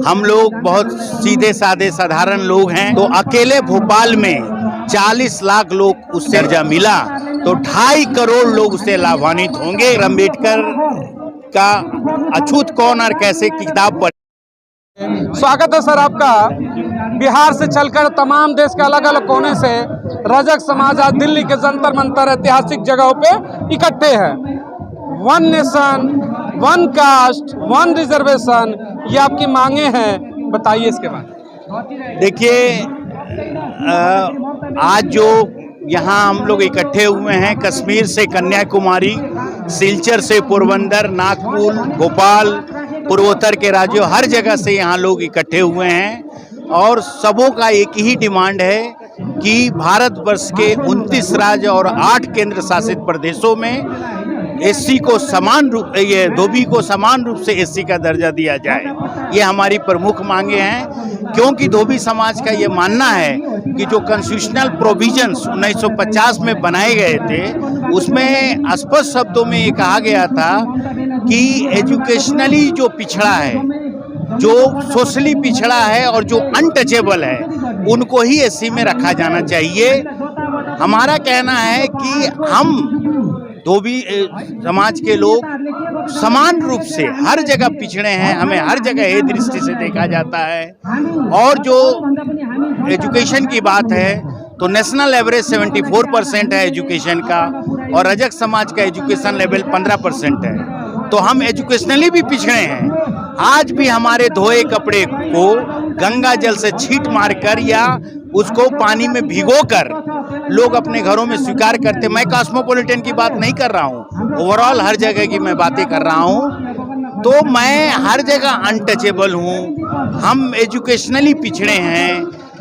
हम लोग बहुत सीधे साधे साधारण लोग हैं, तो अकेले भोपाल में 40 लाख लोग उससे दर्जा मिला तो 2.5 करोड़ लोग उससे लाभान्वित होंगे। अम्बेडकर का अछूत कौन और कैसे की किताब पढ़। स्वागत है सर आपका। बिहार से चलकर तमाम देश के अलग अलग कोने से रजक समाज आज दिल्ली के जंतर मंतर ऐतिहासिक जगहों पे इकट्ठे हैं। One nation, one cast, one reservation, ये आपकी मांगे हैं, बताइए इसके बाद। देखिए, आज जो यहाँ हम लोग इकट्ठे हुए हैं, कश्मीर से कन्याकुमारी, सिलचर से पोरबंदर, नागपुर, भोपाल, पूर्वोत्तर के राज्यों, हर जगह से यहाँ लोग इकट्ठे हुए हैं और सबों का एक ही डिमांड है कि भारतवर्ष के 29 राज्य और 8 केंद्र शासित प्रदेशों में एससी को समान रूप, ये धोबी को समान रूप से एससी का दर्जा दिया जाए। ये हमारी प्रमुख मांगे हैं, क्योंकि धोबी समाज का ये मानना है कि जो कॉन्स्टिट्यूशनल प्रोविजंस 1950 में बनाए गए थे, उसमें स्पष्ट शब्दों में ये कहा गया था कि एजुकेशनली जो पिछड़ा है, जो सोशली पिछड़ा है और जो अनटचेबल है, उनको ही एससी में रखा जाना चाहिए। हमारा कहना है कि हम धोबी समाज के लोग समान रूप से हर जगह पिछड़े हैं, हमें हर जगह ये दृष्टि से देखा जाता है। और जो एजुकेशन की बात है तो नेशनल एवरेज 74% है एजुकेशन का और रजक समाज का एजुकेशन लेवल 15% है, तो हम एजुकेशनली भी पिछड़े हैं। आज भी हमारे धोए कपड़े को गंगा जल से छींट मारकर या उसको पानी में भिगोकर लोग अपने घरों में स्वीकार करते। मैं कॉस्मोपॉलिटन की बात नहीं कर रहा हूँ, ओवरऑल हर जगह की मैं बातें कर रहा हूँ। तो मैं हर जगह अनटचेबल हूँ, हम एजुकेशनली पिछड़े हैं,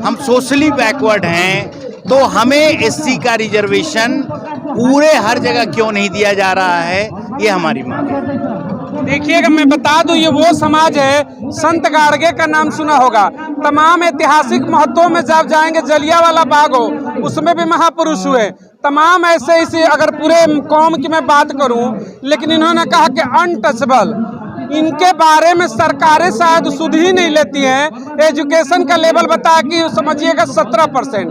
हम सोशली बैकवर्ड हैं, तो हमें एससी का रिजर्वेशन पूरे हर जगह क्यों नहीं दिया जा रहा है, ये हमारी मांग है। देखिएगा, मैं बता दूं, ये वो समाज है, संत गाड़गे का नाम सुना होगा। तमाम ऐतिहासिक महत्वों में जब जाएंगे, जलियांवाला बाग हो, उसमें भी महापुरुष हुए। तमाम ऐसे इसी, अगर पूरे कौम की मैं बात करूं, लेकिन इन्होंने कहा कि अनटचेबल, इनके बारे में सरकारें शायद सुध ही नहीं लेती हैं। एजुकेशन का लेवल बता कि समझिएगा 17%।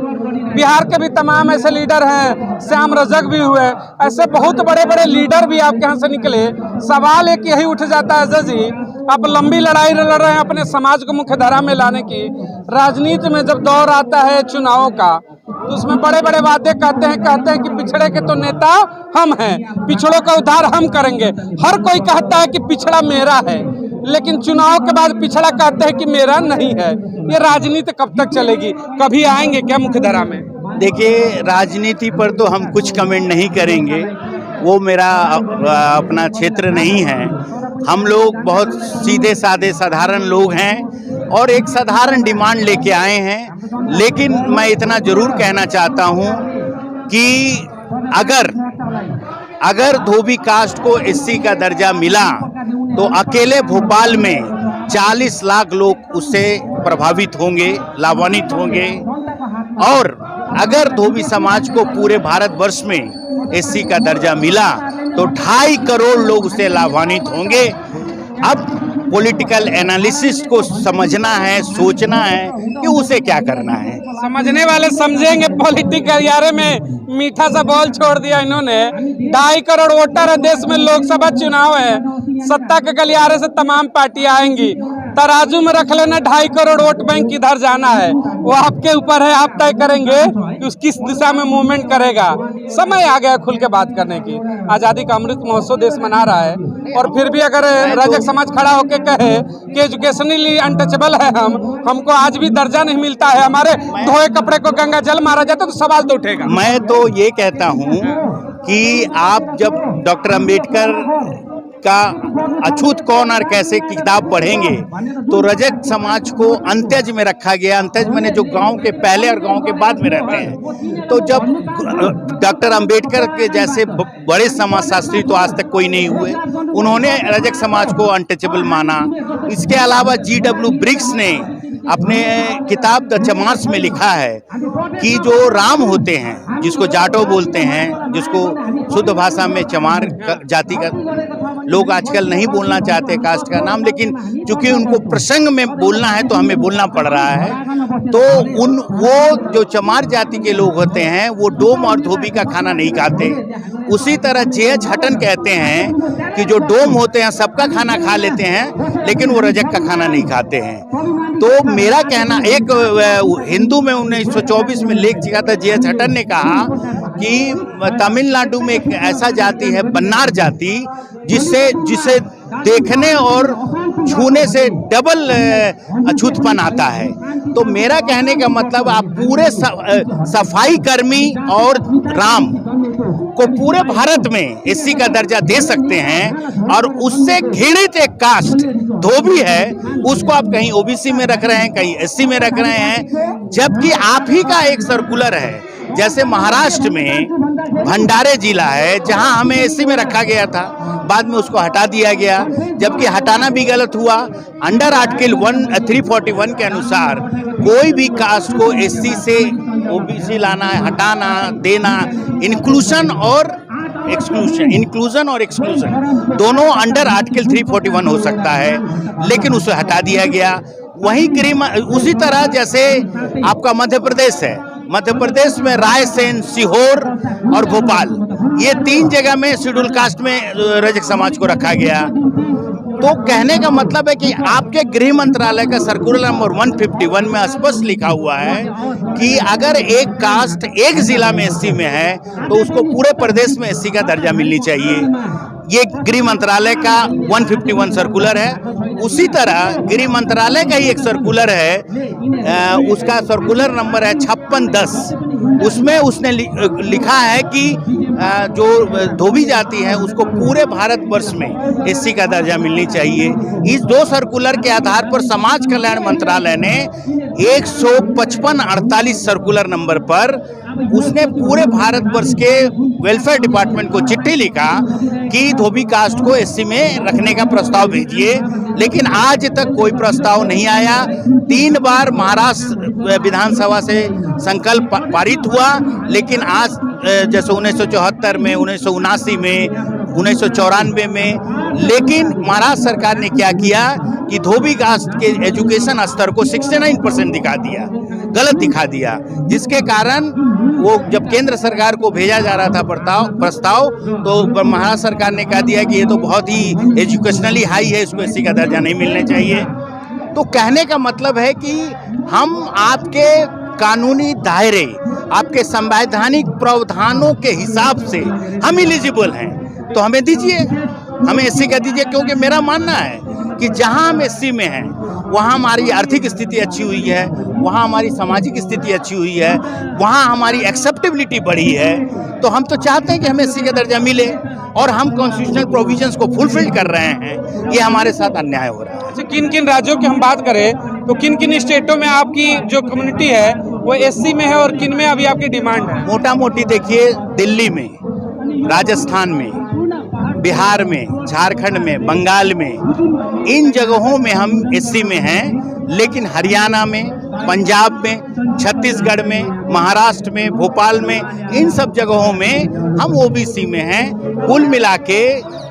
बिहार के भी तमाम ऐसे लीडर हैं, श्याम रजक भी हुए, ऐसे बहुत बड़े बड़े लीडर भी आपके यहाँ से निकले। सवाल एक यही उठ जाता है अजय जी, आप लंबी लड़ाई लड़ रहे हैं अपने समाज को मुख्यधारा में लाने की। राजनीति में जब दौर आता है चुनावों का, तो उसमें बड़े बड़े वादे कहते हैं कि पिछड़े के तो नेता हम हैं, पिछड़ों का उद्धार हम करेंगे। हर कोई कहता है कि पिछड़ा मेरा है, लेकिन चुनाव के बाद पिछड़ा कहते हैं कि मेरा नहीं है। ये राजनीति कब तक चलेगी? कभी आएंगे क्या मुख्यधारा में? देखिए, राजनीति पर तो हम कुछ कमेंट नहीं करेंगे, वो मेरा अपना क्षेत्र नहीं है। हम लोग बहुत सीधे साधे साधारण लोग हैं और एक साधारण डिमांड लेके आए हैं। लेकिन मैं इतना जरूर कहना चाहता हूं कि अगर धोबी कास्ट को एससी का दर्जा मिला तो अकेले भोपाल में 40 लाख लोग उससे प्रभावित होंगे, लाभान्वित होंगे। और अगर धोबी समाज को पूरे भारतवर्ष में एससी का दर्जा मिला तो 2.5 करोड़ लोग उससे लाभान्वित होंगे। अब पॉलिटिकल एनालिसिस को समझना है, सोचना है कि उसे क्या करना है। समझने वाले समझेंगे। पॉलिटिक्स गलियारे में मीठा सा बॉल छोड़ दिया इन्होंने। 2.5 करोड़ वोटर है देश में, लोकसभा चुनाव है, सत्ता के गलियारे से तमाम पार्टियां आएंगी। तराजू में रख लेना 2.5 करोड़ वोट बैंक किधर जाना है, वो आपके ऊपर है, आप तय करेंगे कि उस किस दिशा में मूवमेंट करेगा। समय आ गया खुल के बात करने की। आज़ादी का अमृत महोत्सव देश मना रहा है, और फिर भी अगर रजक समाज खड़ा होकर कहे कि एजुकेशनली अनटचेबल है, हमको आज भी दर्जा नहीं मिलता है, हमारे धोए कपड़े को गंगा जल मारा जाता है, तो सवाल तो उठेगा। मैं तो ये कहता हूँ कि आप जब डॉक्टर अम्बेडकर का अछूत कौन और कैसे की किताब पढ़ेंगे तो रजक समाज को अंत्यज में रखा गया। अंत्यज मैंने जो गांव के पहले और गांव के बाद में रहते हैं। तो जब डॉक्टर अंबेडकर के जैसे बड़े समाजशास्त्री तो आज तक कोई नहीं हुए, उन्होंने रजक समाज को अनटचेबल माना। इसके अलावा जी.डब्ल्यू. ब्रिग्स ने अपने किताब द चमार्स में लिखा है कि जो राम होते हैं, जिसको जाटो बोलते हैं, जिसको शुद्ध भाषा में चमार जाति का लोग आजकल नहीं बोलना चाहते कास्ट का नाम, लेकिन चूंकि उनको प्रसंग में बोलना है तो हमें बोलना पड़ रहा है। तो वो जो चमार जाति के लोग होते हैं वो डोम और धोबी का खाना नहीं खाते। उसी तरह जे.एच. हटन कहते हैं कि जो डोम होते हैं सबका खाना खा लेते हैं, लेकिन वो रजक का खाना नहीं खाते हैं। तो मेरा कहना, एक हिंदू में 1924 में लेख लिखा था, जे.एच. हटन ने कहा कि तमिलनाडु में एक ऐसा जाति है बन्नार जाति जिसे देखने और छूने से डबल अछूतपन आता है। तो मेरा कहने का मतलब, आप पूरे सफाई कर्मी और राम को पूरे भारत में एससी का दर्जा दे सकते हैं, और उससे घृणित एक कास्ट धोबी है उसको आप कहीं ओबीसी में रख रहे हैं, कहीं एससी में रख रहे हैं, जबकि आप ही का एक सर्कुलर है। जैसे महाराष्ट्र में भंडारे जिला है जहां हमें एससी में रखा गया था, बाद में उसको हटा दिया गया, जबकि हटाना भी गलत हुआ। अंडर आर्टिकल 341 के अनुसार कोई भी कास्ट को एससी से ओबीसी लाना, हटाना, देना, इंक्लूजन और एक्सक्लूजन दोनों अंडर आर्टिकल 341 हो सकता है, लेकिन उसे हटा दिया गया। वहीं उसी तरह जैसे आपका मध्य प्रदेश है, मध्य प्रदेश में रायसेन, सीहोर और भोपाल, ये 3 जगह में शेड्यूल कास्ट में रजक समाज को रखा गया। तो कहने का मतलब है कि आपके गृह मंत्रालय का सर्कुलर नंबर 151 में स्पष्ट लिखा हुआ है कि अगर एक कास्ट एक जिला में एससी में है तो उसको पूरे प्रदेश में एससी का दर्जा मिलनी चाहिए। ये गृह मंत्रालय का 151 सर्कुलर है। उसी तरह गृह मंत्रालय का ही एक सर्कुलर है, उसका सर्कुलर नंबर है 5610। उसमें उसने लिखा है कि जो धोबी जाति है उसको पूरे भारतवर्ष में एससी का दर्जा मिलनी चाहिए। इस 2 सर्कुलर के आधार पर समाज कल्याण मंत्रालय ने 155-48 सर्कुलर नंबर पर उसने पूरे भारतवर्ष के वेलफेयर डिपार्टमेंट को चिट्ठी लिखा कि धोबी कास्ट को एससी में रखने का प्रस्ताव भेजिए, लेकिन आज तक कोई प्रस्ताव नहीं आया। 3 बार महाराष्ट्र विधानसभा से संकल्प पारित हुआ, लेकिन आज जैसे 1974 में, 1979 में, 1994 में, लेकिन महाराष्ट्र सरकार ने क्या किया कि धोबी कास्ट के एजुकेशन स्तर को 69% दिखा दिया, गलत दिखा दिया, जिसके कारण वो जब केंद्र सरकार को भेजा जा रहा था प्रस्ताव, तो महाराष्ट्र सरकार ने कह दिया कि ये तो बहुत ही एजुकेशनली हाई है, इसको एससी का दर्जा नहीं मिलना चाहिए। तो कहने का मतलब है कि हम आपके कानूनी दायरे, आपके संवैधानिक प्रावधानों के हिसाब से हम एलिजिबल हैं, तो हमें दीजिए, हमें एससी का दीजिए। क्योंकि मेरा मानना है कि जहां हम एससी में हैं वहाँ हमारी आर्थिक स्थिति अच्छी हुई है, वहाँ हमारी सामाजिक स्थिति अच्छी हुई है, वहाँ हमारी एक्सेप्टेबिलिटी बढ़ी है, तो हम तो चाहते हैं कि हमें एससी का दर्जा मिले, और हम कॉन्स्टिट्यूशनल प्रोविजंस को फुलफिल कर रहे हैं। ये हमारे साथ अन्याय हो रहा है। अच्छा, किन किन राज्यों की हम बात करें तो किन किन स्टेटों में आपकी जो कम्युनिटी है वो एससी में है, और किन में अभी आपकी डिमांड है? मोटा मोटी देखिए, दिल्ली में, राजस्थान में, बिहार में, झारखंड में, बंगाल में, इन जगहों में हम एससी में हैं, लेकिन हरियाणा में, पंजाब में, छत्तीसगढ़ में, महाराष्ट्र में, भोपाल में, इन सब जगहों में हम ओबीसी में हैं। कुल मिला के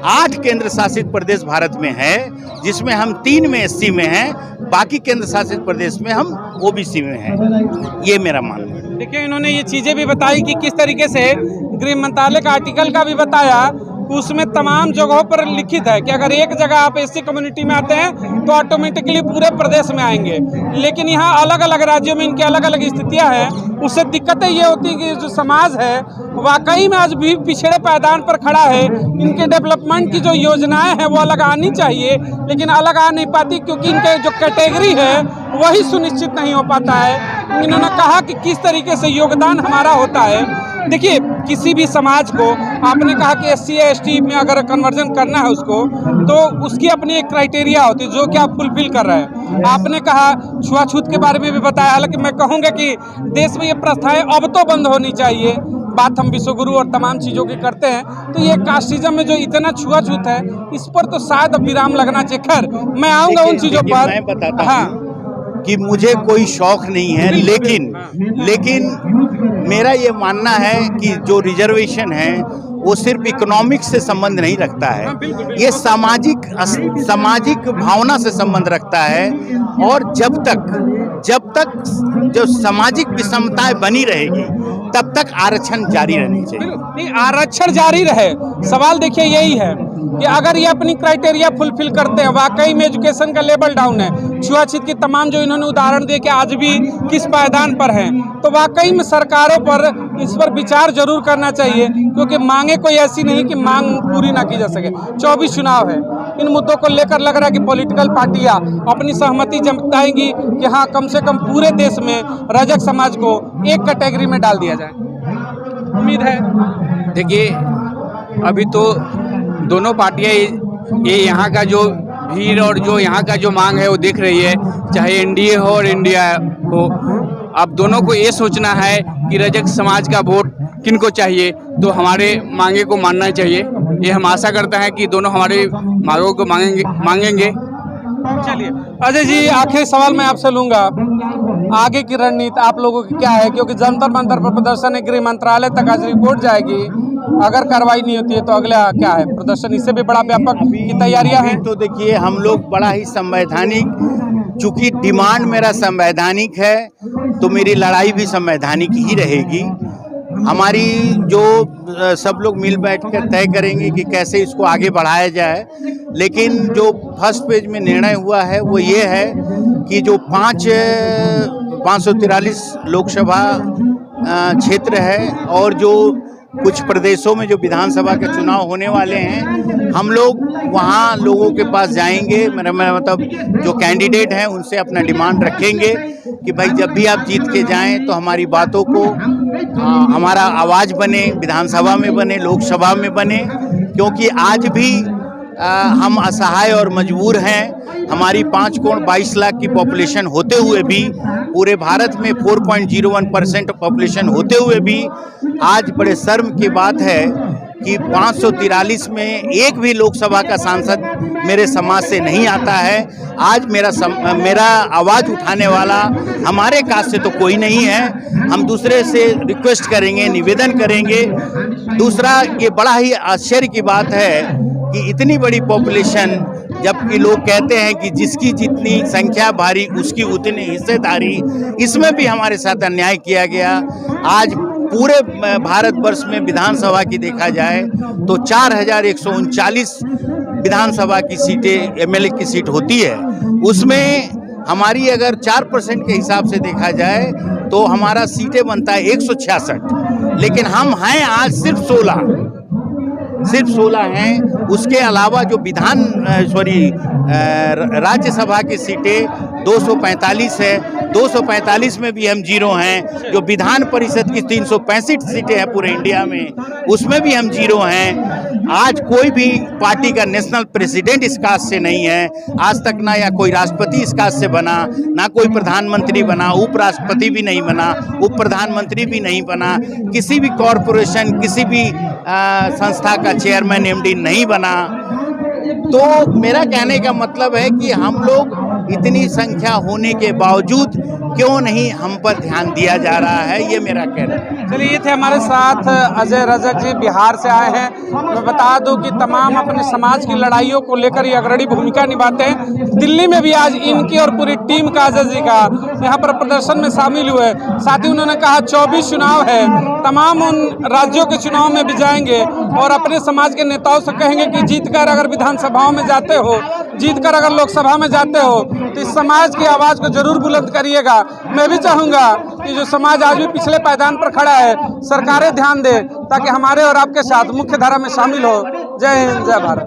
8 केंद्र शासित प्रदेश भारत में है, जिसमें हम 3 में एससी में हैं, बाकी केंद्र शासित प्रदेश में हम ओबीसी में हैं। ये मेरा मानना है। देखिए, इन्होंने ये चीज़ें भी बताई कि किस तरीके से गृह मंत्रालय का आर्टिकल का भी बताया, उसमें तमाम जगहों पर लिखित है कि अगर एक जगह आप एससी कम्युनिटी में आते हैं तो ऑटोमेटिकली पूरे प्रदेश में आएंगे, लेकिन यहाँ अलग अलग राज्यों में इनकी अलग अलग स्थितियाँ हैं। उससे दिक्कतें ये होती है कि जो समाज है वाकई में आज भी पिछड़े पायदान पर खड़ा है। इनके डेवलपमेंट की जो योजनाएं हैं वो अलग आनी चाहिए, लेकिन अलग आ नहीं पाती क्योंकि इनके जो कैटेगरी है वही सुनिश्चित नहीं हो पाता है। इन्होंने कहा कि किस तरीके से योगदान हमारा होता है। देखिए, किसी भी समाज को, आपने कहा कि एससी या एसटी में अगर कन्वर्जन करना है उसको, तो उसकी अपनी एक क्राइटेरिया होती है जो कि आप फुलफिल कर रहे हैं। आपने कहा छुआछूत के बारे में भी बताया, हालांकि मैं कहूँगा कि देश में ये प्रथाएं अब तो बंद होनी चाहिए। बात हम विश्वगुरु और तमाम चीज़ों की करते हैं, तो ये कास्टिज्म में जो इतना छुआछूत है इस पर तो शायद विराम लगना चाहिए। खैर, मैं आऊँगा उन चीज़ों पर। मैं बताता हूँ कि मुझे कोई शौक नहीं है, लेकिन मेरा ये मानना है कि जो रिजर्वेशन है वो सिर्फ इकोनॉमिक्स से संबंध नहीं रखता है, ये सामाजिक भावना से संबंध रखता है। और जब तक जो सामाजिक विषमताएं बनी रहेगी तब तक आरक्षण जारी रहनी चाहिए। नहीं, आरक्षण जारी रहे, सवाल देखिए यही है कि अगर ये अपनी क्राइटेरिया फुलफिल करते हैं, वाकई में एजुकेशन का लेवल डाउन है, छुआछूत की तमाम जो इन्होंने उदाहरण दिए कि आज भी किस पायदान पर हैं, तो वाकई में सरकारों पर इस पर विचार जरूर करना चाहिए, क्योंकि मांगे कोई ऐसी नहीं कि मांग पूरी ना की जा सके। 24 चुनाव है, इन मुद्दों को लेकर लग रहा है कि पॉलिटिकल पार्टियां अपनी सहमति जताएंगी कि हाँ, कम से कम पूरे देश में रजक समाज को एक कैटेगरी में डाल दिया जाए। उम्मीद है। देखिए, अभी तो दोनों पार्टियां ये यहाँ का जो भीड़ और जो यहाँ का जो मांग है वो देख रही है, चाहे एनडीए हो और इंडिया हो। अब दोनों को ये सोचना है कि रजक समाज का वोट किनको चाहिए, तो हमारे मांगे को मानना चाहिए। ये हम आशा करते हैं कि दोनों हमारे मांगों को मांगेंगे। चलिए अजय जी, आखिरी सवाल मैं आपसे लूंगा, आगे की रणनीति आप लोगों की क्या है? क्योंकि जंतर मंतर पर प्रदर्शन है, गृह मंत्रालय तक आज रिपोर्ट जाएगी, अगर कार्रवाई नहीं होती है तो अगला क्या है प्रदर्शन? इससे भी बड़ा व्यापक की तैयारियां हैं। तो देखिए, हम लोग बड़ा ही संवैधानिक, चूंकि डिमांड मेरा संवैधानिक है तो मेरी लड़ाई भी संवैधानिक ही रहेगी। हमारी जो सब लोग मिल बैठ कर तय करेंगे कि कैसे इसको आगे बढ़ाया जाए, लेकिन जो फर्स्ट पेज में निर्णय हुआ है वो ये है कि जो 543 लोकसभा क्षेत्र है और जो कुछ प्रदेशों में जो विधानसभा के चुनाव होने वाले हैं, हम लोग वहाँ लोगों के पास जाएंगे, मेरा मतलब जो कैंडिडेट हैं उनसे अपना डिमांड रखेंगे कि भाई जब भी आप जीत के जाएं तो हमारी बातों को हमारा आवाज़ बने, विधानसभा में बने, लोकसभा में बने, क्योंककि आज भी हम असहाय और मजबूर हैं। हमारी 5.22 लाख की पॉपुलेशन होते हुए भी, पूरे भारत में 4.01% पॉपुलेशन होते हुए भी आज बड़े शर्म की बात है कि 543 में एक भी लोकसभा का सांसद मेरे समाज से नहीं आता है। आज मेरा आवाज़ उठाने वाला हमारे कास्ट से तो कोई नहीं है। हम दूसरे से रिक्वेस्ट करेंगे, निवेदन करेंगे। दूसरा, ये बड़ा ही आश्चर्य की बात है कि इतनी बड़ी पॉपुलेशन, जबकि लोग कहते हैं कि जिसकी जितनी संख्या भारी उसकी उतनी हिस्सेदारी, इसमें भी हमारे साथ अन्याय किया गया। आज पूरे भारतवर्ष में विधानसभा की देखा जाए तो 4139 विधानसभा की सीटें, एमएलए की सीट होती है, उसमें हमारी अगर 4% के हिसाब से देखा जाए तो हमारा सीटें बनता है 166, लेकिन हम हैं आज सिर्फ 16 हैं। उसके अलावा जो राज्यसभा की सीटें 245 है, 245 में भी हम जीरो हैं। जो विधान परिषद की 365 सीटें हैं पूरे इंडिया में, उसमें भी हम जीरो हैं। आज कोई भी पार्टी का नेशनल प्रेसिडेंट इस कास्ट से नहीं है आज तक, ना या कोई राष्ट्रपति इस कास्ट से बना, ना कोई प्रधानमंत्री बना, उपराष्ट्रपति भी नहीं बना, उप प्रधानमंत्री भी नहीं बना, किसी भी कॉरपोरेशन, किसी भी संस्था का चेयरमैन, एमडी नहीं बना। तो मेरा कहने का मतलब है कि हम लोग इतनी संख्या होने के बावजूद क्यों नहीं हम पर ध्यान दिया जा रहा है, ये मेरा कहना है। चलिए, ये थे हमारे साथ अजय रजक जी, बिहार से आए हैं। मैं बता दूं कि तमाम अपने समाज की लड़ाइयों को लेकर ये अग्रणी भूमिका निभाते हैं। दिल्ली में भी आज इनकी और पूरी टीम का, अजय जी का, यहाँ पर प्रदर्शन में शामिल हुए। साथ ही उन्होंने कहा 24 चुनाव है, तमाम उन राज्यों के चुनाव में भी जाएंगे और अपने समाज के नेताओं से कहेंगे कि जीतकर अगर विधानसभाओं में जाते हो, जीतकर अगर लोकसभा में जाते हो तो इस समाज की आवाज़ को जरूर बुलंद करिएगा। मैं भी चाहूँगा कि जो समाज आज भी पिछले पायदान पर खड़ा है, सरकारें ध्यान दे ताकि हमारे और आपके साथ मुख्य धारा में शामिल हो। जय हिंद, जय भारत।